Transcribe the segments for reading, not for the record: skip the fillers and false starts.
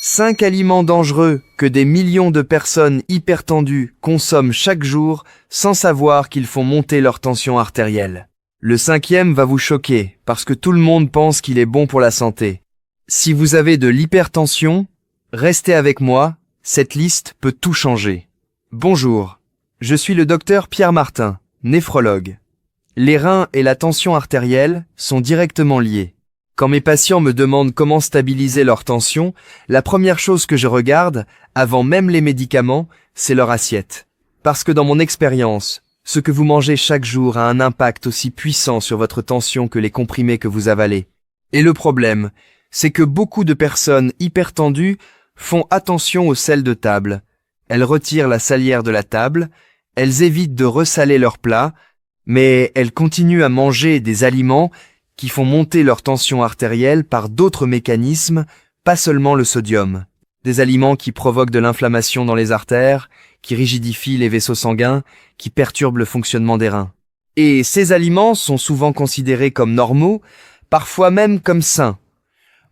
5 aliments dangereux que des millions de personnes hypertendues consomment chaque jour sans savoir qu'ils font monter leur tension artérielle. Le 5e va vous choquer parce que tout le monde pense qu'il est bon pour la santé. Si vous avez de l'hypertension, restez avec moi, cette liste peut tout changer. Bonjour, je suis le docteur Pierre Martin, néphrologue. Les reins et la tension artérielle sont directement liés. Quand mes patients me demandent comment stabiliser leur tension, la première chose que je regarde, avant même les médicaments, c'est leur assiette. Parce que dans mon expérience, ce que vous mangez chaque jour a un impact aussi puissant sur votre tension que les comprimés que vous avalez. Et le problème, c'est que beaucoup de personnes hypertendues font attention au sel de table. Elles retirent la salière de la table, elles évitent de ressaler leurs plats, mais elles continuent à manger des aliments qui font monter leur tension artérielle par d'autres mécanismes, pas seulement le sodium. Des aliments qui provoquent de l'inflammation dans les artères, qui rigidifient les vaisseaux sanguins, qui perturbent le fonctionnement des reins. Et ces aliments sont souvent considérés comme normaux, parfois même comme sains.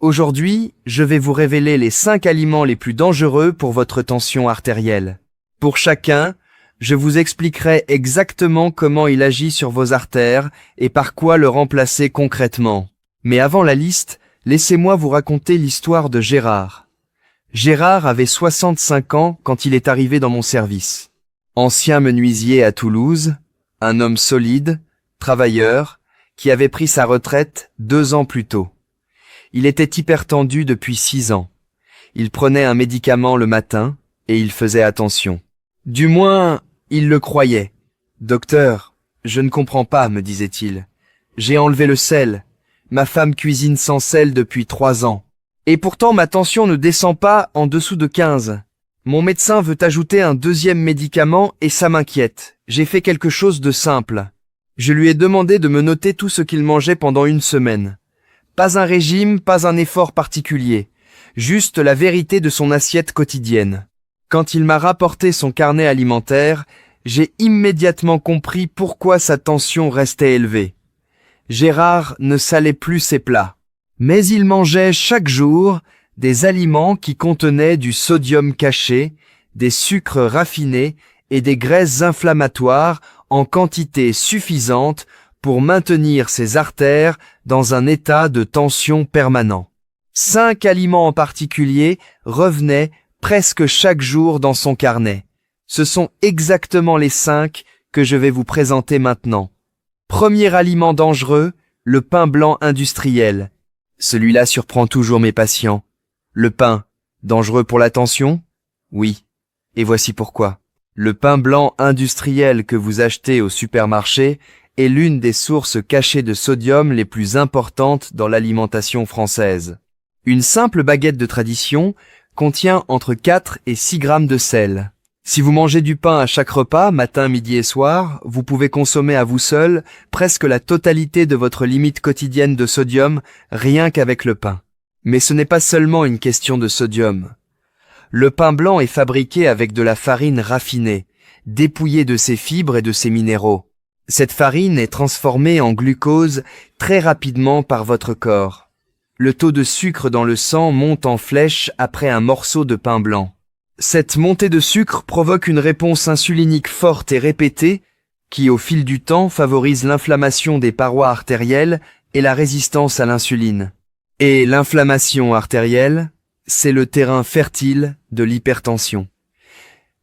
Aujourd'hui, je vais vous révéler les 5 aliments les plus dangereux pour votre tension artérielle. Pour chacun, je vous expliquerai exactement comment il agit sur vos artères et par quoi le remplacer concrètement. Mais avant la liste, laissez-moi vous raconter l'histoire de Gérard. Gérard avait 65 ans quand il est arrivé dans mon service. Ancien menuisier à Toulouse, un homme solide, travailleur, qui avait pris sa retraite 2 ans plus tôt. Il était hypertendu depuis 6 ans. Il prenait un médicament le matin et il faisait attention. Du moins, il le croyait. « Docteur, je ne comprends pas, me disait-il. J'ai enlevé le sel. Ma femme cuisine sans sel depuis 3 ans. Et pourtant ma tension ne descend pas en dessous de 15. Mon médecin veut ajouter un 2e médicament et ça m'inquiète. J'ai fait quelque chose de simple. Je lui ai demandé de me noter tout ce qu'il mangeait pendant 1 semaine. Pas un régime, pas un effort particulier. Juste la vérité de son assiette quotidienne. Quand il m'a rapporté son carnet alimentaire, j'ai immédiatement compris pourquoi sa tension restait élevée. Gérard ne salait plus ses plats, mais il mangeait chaque jour des aliments qui contenaient du sodium caché, des sucres raffinés et des graisses inflammatoires en quantité suffisante pour maintenir ses artères dans un état de tension permanent. 5 aliments en particulier revenaient presque chaque jour dans son carnet. Ce sont exactement les 5 que je vais vous présenter maintenant. Premier aliment dangereux, le pain blanc industriel. Celui-là surprend toujours mes patients. Le pain, dangereux pour la tension? Oui. Et voici pourquoi. Le pain blanc industriel que vous achetez au supermarché est l'une des sources cachées de sodium les plus importantes dans l'alimentation française. Une simple baguette de tradition contient entre 4 et 6 grammes de sel. Si vous mangez du pain à chaque repas, matin, midi et soir, vous pouvez consommer à vous seul presque la totalité de votre limite quotidienne de sodium rien qu'avec le pain. Mais ce n'est pas seulement une question de sodium. Le pain blanc est fabriqué avec de la farine raffinée, dépouillée de ses fibres et de ses minéraux. Cette farine est transformée en glucose très rapidement par votre corps. Le taux de sucre dans le sang monte en flèche après un morceau de pain blanc. Cette montée de sucre provoque une réponse insulinique forte et répétée qui, au fil du temps, favorise l'inflammation des parois artérielles et la résistance à l'insuline. Et l'inflammation artérielle, c'est le terrain fertile de l'hypertension.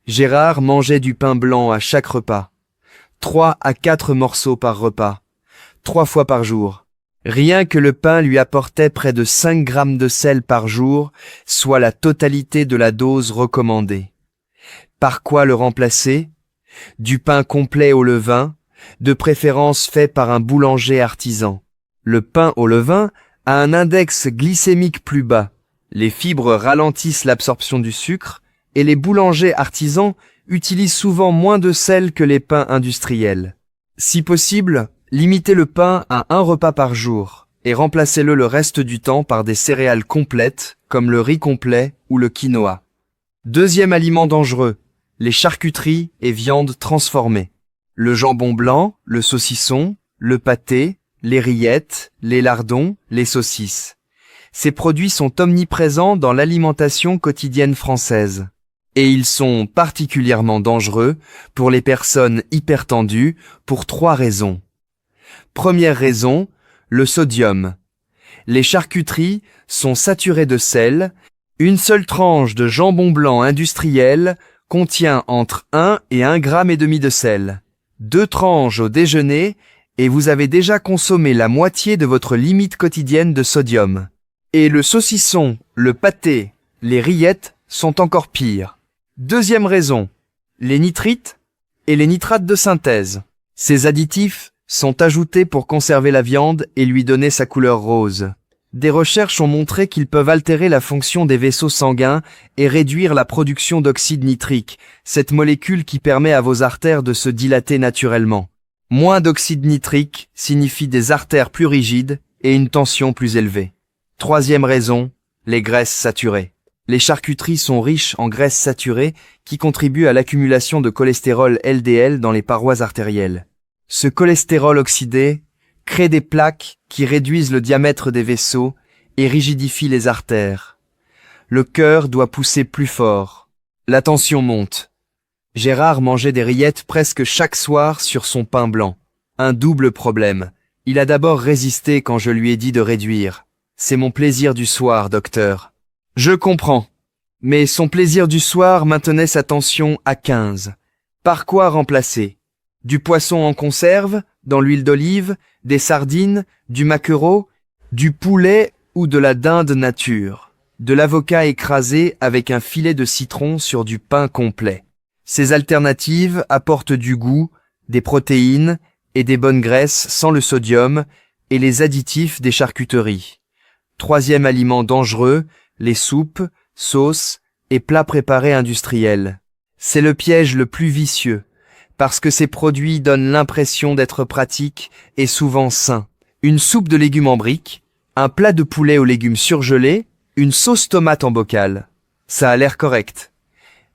Gérard mangeait du pain blanc à chaque repas. 3 à 4 morceaux par repas, 3 fois par jour. Rien que le pain lui apportait près de 5 grammes de sel par jour, soit la totalité de la dose recommandée. Par quoi le remplacer? Du pain complet au levain, de préférence fait par un boulanger artisan. Le pain au levain a un index glycémique plus bas. Les fibres ralentissent l'absorption du sucre et les boulangers artisans utilisent souvent moins de sel que les pains industriels. Si possible, limitez le pain à 1 repas par jour et remplacez-le le reste du temps par des céréales complètes comme le riz complet ou le quinoa. 2e aliment dangereux, les charcuteries et viandes transformées. Le jambon blanc, le saucisson, le pâté, les rillettes, les lardons, les saucisses. Ces produits sont omniprésents dans l'alimentation quotidienne française. Et ils sont particulièrement dangereux pour les personnes hypertendues pour 3 raisons. Première raison, le sodium. Les charcuteries sont saturées de sel. Une seule tranche de jambon blanc industriel contient entre 1 et 1,5 g de sel. 2 tranches au déjeuner et vous avez déjà consommé la moitié de votre limite quotidienne de sodium. Et le saucisson, le pâté, les rillettes sont encore pires. Deuxième raison, les nitrites et les nitrates de synthèse. Ces additifs sont ajoutés pour conserver la viande et lui donner sa couleur rose. Des recherches ont montré qu'ils peuvent altérer la fonction des vaisseaux sanguins et réduire la production d'oxyde nitrique, cette molécule qui permet à vos artères de se dilater naturellement. Moins d'oxyde nitrique signifie des artères plus rigides et une tension plus élevée. Troisième raison, les graisses saturées. Les charcuteries sont riches en graisses saturées qui contribuent à l'accumulation de cholestérol LDL dans les parois artérielles. Ce cholestérol oxydé crée des plaques qui réduisent le diamètre des vaisseaux et rigidifient les artères. Le cœur doit pousser plus fort. La tension monte. Gérard mangeait des rillettes presque chaque soir sur son pain blanc. Un double problème. Il a d'abord résisté quand je lui ai dit de réduire. C'est mon plaisir du soir, docteur. Je comprends. Mais son plaisir du soir maintenait sa tension à 15. Par quoi remplacer? Du poisson en conserve, dans l'huile d'olive, des sardines, du maquereau, du poulet ou de la dinde nature, de l'avocat écrasé avec un filet de citron sur du pain complet. Ces alternatives apportent du goût, des protéines et des bonnes graisses sans le sodium et les additifs des charcuteries. Troisième aliment dangereux, les soupes, sauces et plats préparés industriels. C'est le piège le plus vicieux, parce que ces produits donnent l'impression d'être pratiques et souvent sains. Une soupe de légumes en briques, un plat de poulet aux légumes surgelés, une sauce tomate en bocal. Ça a l'air correct.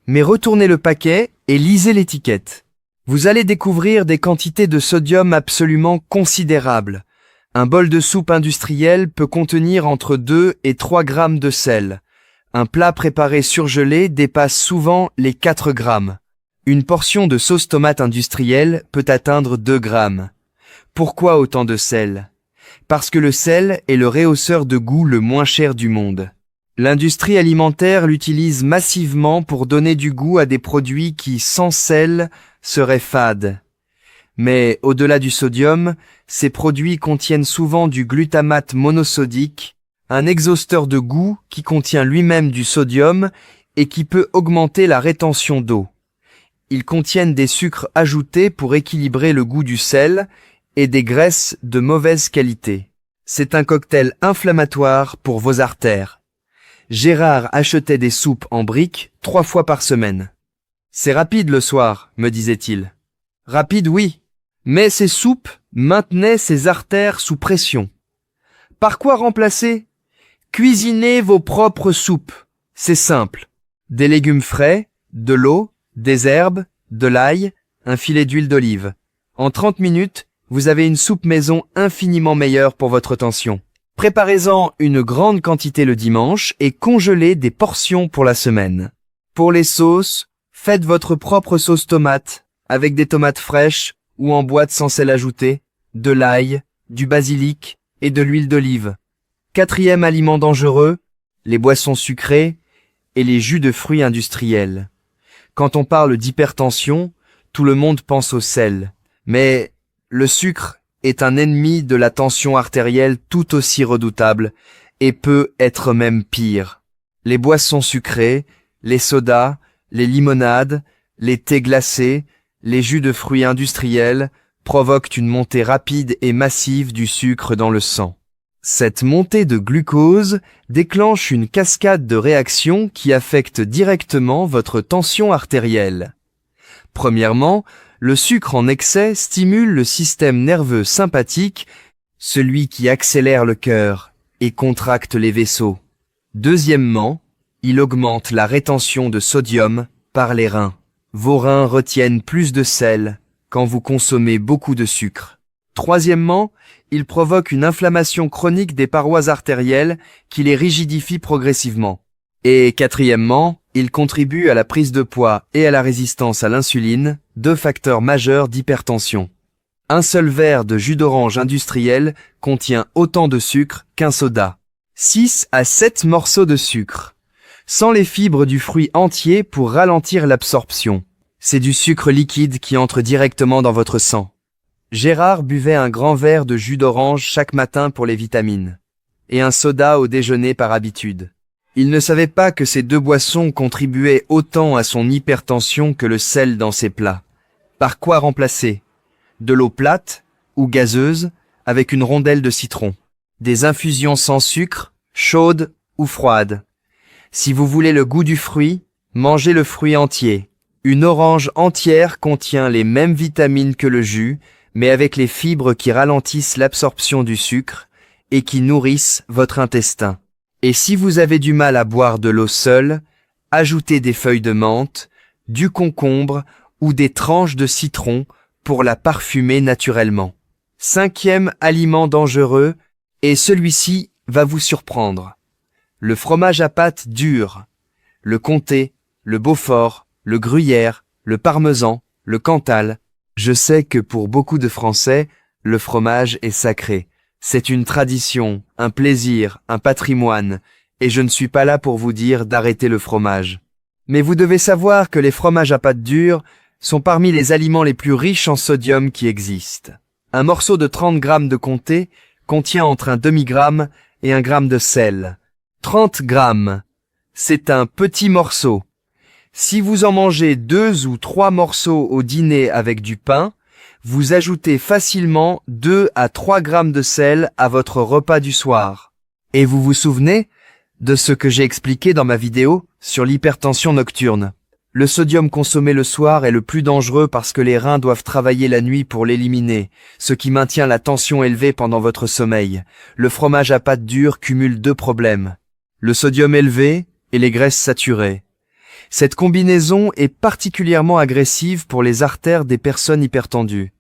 Mais retournez le paquet et lisez l'étiquette. Vous allez découvrir des quantités de sodium absolument considérables. Un bol de soupe industrielle peut contenir entre 2 et 3 grammes de sel. Un plat préparé surgelé dépasse souvent les 4 grammes. Une portion de sauce tomate industrielle peut atteindre 2 grammes. Pourquoi autant de sel? Parce que le sel est le rehausseur de goût le moins cher du monde. L'industrie alimentaire l'utilise massivement pour donner du goût à des produits qui, sans sel, seraient fades. Mais au-delà du sodium, ces produits contiennent souvent du glutamate monosodique, un exhausteur de goût qui contient lui-même du sodium et qui peut augmenter la rétention d'eau. Ils contiennent des sucres ajoutés pour équilibrer le goût du sel et des graisses de mauvaise qualité. C'est un cocktail inflammatoire pour vos artères. Gérard achetait des soupes en briques 3 fois par semaine. C'est rapide le soir, me disait-il. Rapide, oui. Mais ces soupes maintenaient ses artères sous pression. Par quoi remplacer? Cuisinez vos propres soupes. C'est simple. Des légumes frais, de l'eau, des herbes, de l'ail, un filet d'huile d'olive. En 30 minutes, vous avez une soupe maison infiniment meilleure pour votre tension. Préparez-en une grande quantité le dimanche et congelez des portions pour la semaine. Pour les sauces, faites votre propre sauce tomate avec des tomates fraîches ou en boîte sans sel ajouté, de l'ail, du basilic et de l'huile d'olive. Quatrième aliment dangereux, les boissons sucrées et les jus de fruits industriels. Quand on parle d'hypertension, tout le monde pense au sel. Mais le sucre est un ennemi de la tension artérielle tout aussi redoutable et peut être même pire. Les boissons sucrées, les sodas, les limonades, les thés glacés, les jus de fruits industriels provoquent une montée rapide et massive du sucre dans le sang. Cette montée de glucose déclenche une cascade de réactions qui affectent directement votre tension artérielle. Premièrement, le sucre en excès stimule le système nerveux sympathique, celui qui accélère le cœur et contracte les vaisseaux. Deuxièmement, il augmente la rétention de sodium par les reins. Vos reins retiennent plus de sel quand vous consommez beaucoup de sucre. Troisièmement, il provoque une inflammation chronique des parois artérielles qui les rigidifie progressivement. Et quatrièmement, il contribue à la prise de poids et à la résistance à l'insuline, deux facteurs majeurs d'hypertension. Un seul verre de jus d'orange industriel contient autant de sucre qu'un soda. 6 à 7 morceaux de sucre. Sans les fibres du fruit entier pour ralentir l'absorption. C'est du sucre liquide qui entre directement dans votre sang. Gérard buvait un grand verre de jus d'orange chaque matin pour les vitamines. Et un soda au déjeuner par habitude. Il ne savait pas que ces deux boissons contribuaient autant à son hypertension que le sel dans ses plats. Par quoi remplacer? De l'eau plate ou gazeuse avec une rondelle de citron. Des infusions sans sucre, chaudes ou froides. Si vous voulez le goût du fruit, mangez le fruit entier. Une orange entière contient les mêmes vitamines que le jus, mais avec les fibres qui ralentissent l'absorption du sucre et qui nourrissent votre intestin. Et si vous avez du mal à boire de l'eau seule, ajoutez des feuilles de menthe, du concombre ou des tranches de citron pour la parfumer naturellement. Cinquième aliment dangereux, et celui-ci va vous surprendre. Le fromage à pâte dure. Le comté, le beaufort, le gruyère, le parmesan, le cantal. Je sais que pour beaucoup de Français, le fromage est sacré. C'est une tradition, un plaisir, un patrimoine, et je ne suis pas là pour vous dire d'arrêter le fromage. Mais vous devez savoir que les fromages à pâte dure sont parmi les aliments les plus riches en sodium qui existent. Un morceau de 30 grammes de comté contient entre un demi-gramme et 1 gramme de sel. 30 grammes, c'est un petit morceau. Si vous en mangez 2 ou 3 morceaux au dîner avec du pain, vous ajoutez facilement 2 à 3 grammes de sel à votre repas du soir. Et vous vous souvenez de ce que j'ai expliqué dans ma vidéo sur l'hypertension nocturne. Le sodium consommé le soir est le plus dangereux parce que les reins doivent travailler la nuit pour l'éliminer, ce qui maintient la tension élevée pendant votre sommeil. Le fromage à pâte dure cumule 2 problèmes. Le sodium élevé et les graisses saturées. Cette combinaison est particulièrement agressive pour les artères des personnes hypertendues.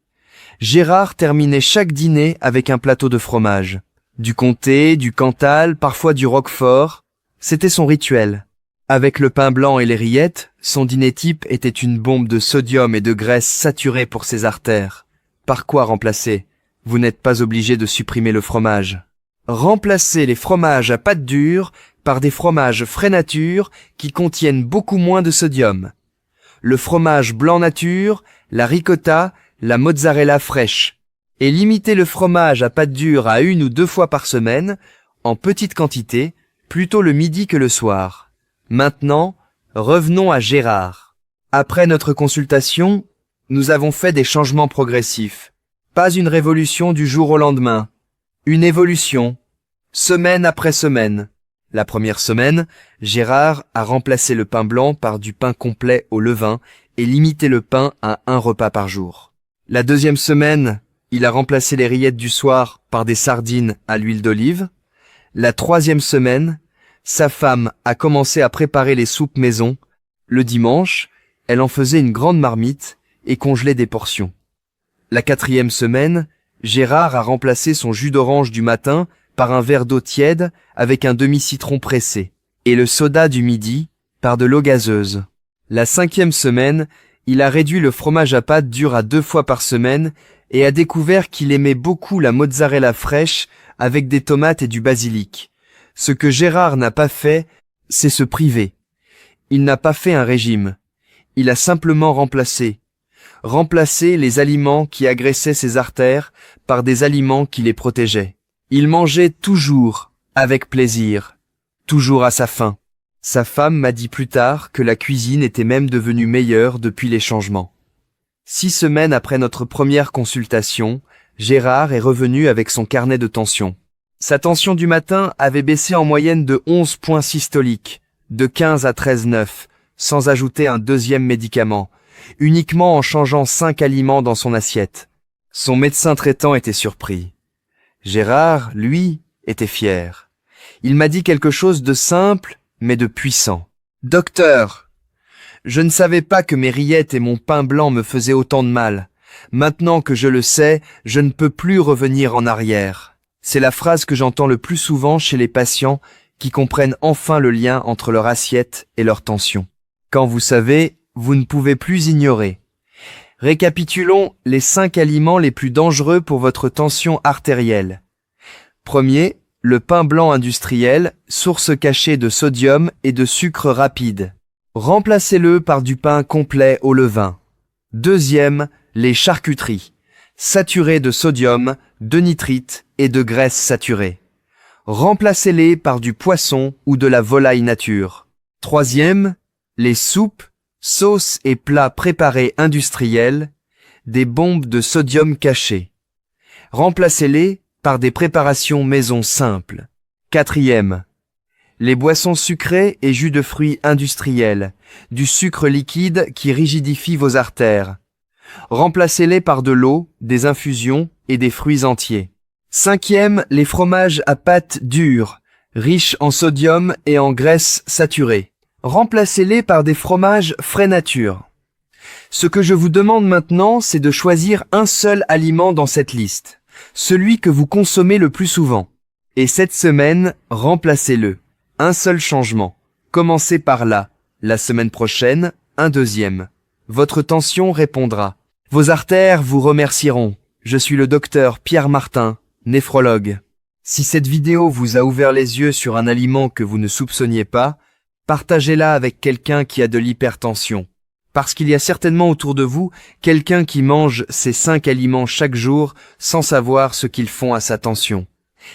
Gérard terminait chaque dîner avec un plateau de fromage. Du comté, du cantal, parfois du roquefort. C'était son rituel. Avec le pain blanc et les rillettes, son dîner type était une bombe de sodium et de graisse saturée pour ses artères. Par quoi remplacer? Vous n'êtes pas obligé de supprimer le fromage. Remplacez les fromages à pâte dure par des fromages frais nature qui contiennent beaucoup moins de sodium. Le fromage blanc nature, la ricotta, la mozzarella fraîche. Et limitez le fromage à pâte dure à 1 ou 2 fois par semaine, en petite quantité, plutôt le midi que le soir. Maintenant, revenons à Gérard. Après notre consultation, nous avons fait des changements progressifs. Pas une révolution du jour au lendemain. Une évolution, semaine après semaine. La première semaine, Gérard a remplacé le pain blanc par du pain complet au levain et limité le pain à 1 repas par jour. La deuxième semaine, il a remplacé les rillettes du soir par des sardines à l'huile d'olive. La troisième semaine, sa femme a commencé à préparer les soupes maison. Le dimanche, elle en faisait une grande marmite et congelait des portions. La quatrième semaine, Gérard a remplacé son jus d'orange du matin par un verre d'eau tiède avec un demi-citron pressé, et le soda du midi par de l'eau gazeuse. La cinquième semaine, il a réduit le fromage à pâte dure à 2 fois par semaine et a découvert qu'il aimait beaucoup la mozzarella fraîche avec des tomates et du basilic. Ce que Gérard n'a pas fait, c'est se priver. Il n'a pas fait un régime. Il a simplement remplacé les aliments qui agressaient ses artères par des aliments qui les protégeaient. Il mangeait toujours avec plaisir, toujours à sa faim. Sa femme m'a dit plus tard que la cuisine était même devenue meilleure depuis les changements. 6 semaines après notre première consultation, Gérard est revenu avec son carnet de tension. Sa tension du matin avait baissé en moyenne de 11 points systoliques, de 15 à 13,9, sans ajouter un deuxième médicament, uniquement en changeant 5 aliments dans son assiette. Son médecin traitant était surpris. Gérard, lui, était fier. Il m'a dit quelque chose de simple, mais de puissant. « Docteur, je ne savais pas que mes rillettes et mon pain blanc me faisaient autant de mal. Maintenant que je le sais, je ne peux plus revenir en arrière. C'est la phrase que j'entends le plus souvent chez les patients qui comprennent enfin le lien entre leur assiette et leur tension. Quand vous savez, vous ne pouvez plus ignorer. Récapitulons les 5 aliments les plus dangereux pour votre tension artérielle. Premier, le pain blanc industriel, source cachée de sodium et de sucre rapide. Remplacez-le par du pain complet au levain. Deuxième, les charcuteries, saturées de sodium, de nitrite et de graisse saturée. Remplacez-les par du poisson ou de la volaille nature. Troisième, les soupes, sauces et plats préparés industriels, des bombes de sodium cachées. Remplacez-les par des préparations maison simples. Quatrième, les boissons sucrées et jus de fruits industriels, du sucre liquide qui rigidifie vos artères. Remplacez-les par de l'eau, des infusions et des fruits entiers. Cinquième, les fromages à pâte dure, riches en sodium et en graisse saturée. Remplacez-les par des fromages frais nature. Ce que je vous demande maintenant, c'est de choisir un seul aliment dans cette liste, celui que vous consommez le plus souvent. Et cette semaine, remplacez-le. Un seul changement. Commencez par là. La semaine prochaine, un deuxième. Votre tension répondra. Vos artères vous remercieront. Je suis le docteur Pierre Martin, néphrologue. Si cette vidéo vous a ouvert les yeux sur un aliment que vous ne soupçonniez pas, partagez-la avec quelqu'un qui a de l'hypertension. Parce qu'il y a certainement autour de vous quelqu'un qui mange ces 5 aliments chaque jour sans savoir ce qu'ils font à sa tension.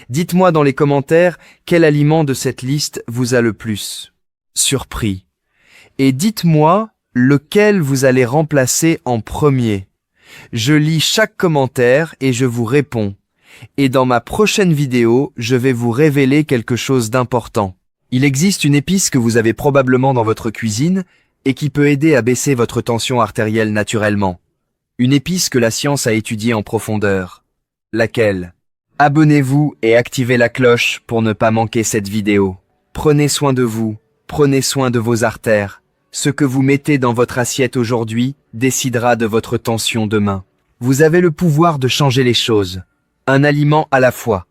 Dites-moi dans les commentaires quel aliment de cette liste vous a le plus surpris. Et dites-moi lequel vous allez remplacer en premier. Je lis chaque commentaire et je vous réponds. Et dans ma prochaine vidéo, je vais vous révéler quelque chose d'important. Il existe une épice que vous avez probablement dans votre cuisine et qui peut aider à baisser votre tension artérielle naturellement. Une épice que la science a étudiée en profondeur. Laquelle ? Abonnez-vous et activez la cloche pour ne pas manquer cette vidéo. Prenez soin de vous, prenez soin de vos artères. Ce que vous mettez dans votre assiette aujourd'hui décidera de votre tension demain. Vous avez le pouvoir de changer les choses. Un aliment à la fois.